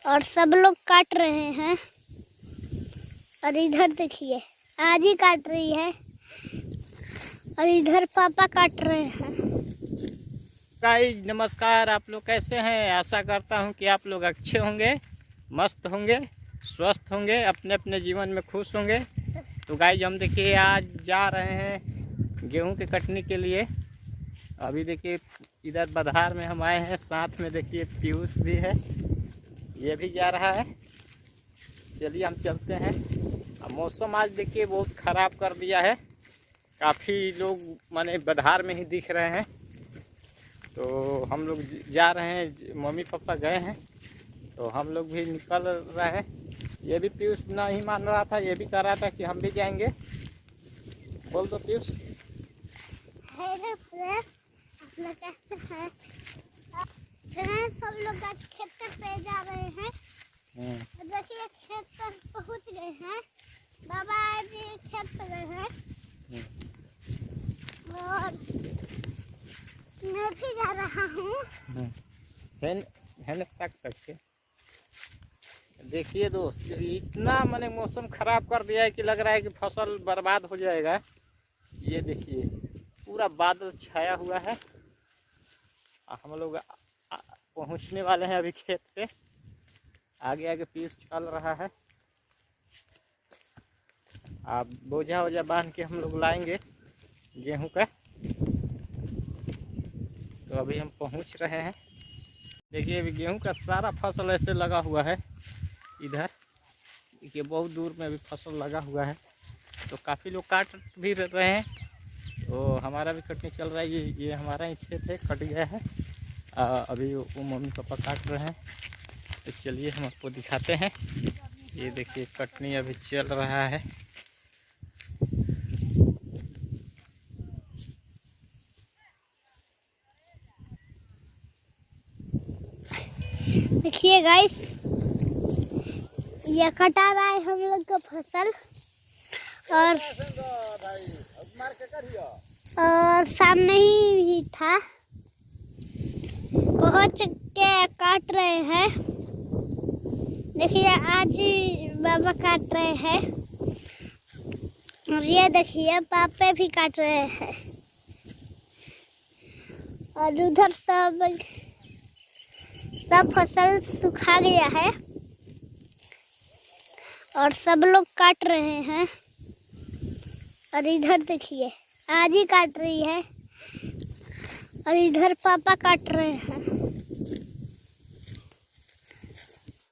और सब लोग काट रहे हैं। और इधर देखिए आज ही काट रही है और इधर पापा काट रहे हैं। गाइस नमस्कार, आप लोग कैसे हैं? आशा करता हूं कि आप लोग अच्छे होंगे, मस्त होंगे, स्वस्थ होंगे, अपने अपने जीवन में खुश होंगे। तो गाइस हम देखिए आज जा रहे हैं गेहूं की कटनी के लिए। अभी देखिए इधर बधार में हम आए हैं, साथ में देखिए पीयूष भी है, ये भी जा रहा है। चलिए हम चलते हैं। अब मौसम आज देखिए बहुत ख़राब कर दिया है, काफ़ी लोग माने बधार में ही दिख रहे हैं। तो हम लोग जा रहे हैं, मम्मी पापा गए हैं तो हम लोग भी निकल रहे हैं। ये भी पीयूष नहीं मान रहा था, ये भी कह रहा था कि हम भी जाएंगे। बोल दो पीयूष। सब लोग आज खेत पे जा रहे हैं। देखिए खेत पर पहुंच गए हैं। बाबा जी खेत पे गए हैं और मैं भी जा रहा हूँ। तक के देखिए दोस्त, इतना मैंने मौसम खराब कर दिया है कि लग रहा है कि फसल बर्बाद हो जाएगा। ये देखिए पूरा बादल छाया हुआ है। हम लोग पहुंचने वाले हैं अभी खेत पे। आगे आगे पीयूष चल रहा है। आप बोझा वोझा बांध के हम लोग लाएंगे गेहूं का। तो अभी हम पहुंच रहे हैं। देखिए अभी गेहूं का सारा फसल ऐसे लगा हुआ है। इधर देखिए बहुत दूर में भी फसल लगा हुआ है। तो काफ़ी लोग काट भी रहे हैं। तो हमारा भी कटनी चल रहा है। ये हमारा ही खेत है, कट गया है। अभी वो मम्मी पापा काट रहे हैं। तो चलिए हम आपको दिखाते हैं। ये देखिए कटनी अभी चल रहा है। देखिए गाइस, ये कटा रहा है हम लोग का फसल। और सामने ही था, पहुंच के काट रहे हैं। देखिए आज ही बाबा काट रहे हैं और ये देखिए पापा भी काट रहे हैं। और उधर सब फसल सुखा गया है और सब लोग काट रहे हैं। और इधर देखिए आज ही काट रही है और इधर पापा काट रहे हैं।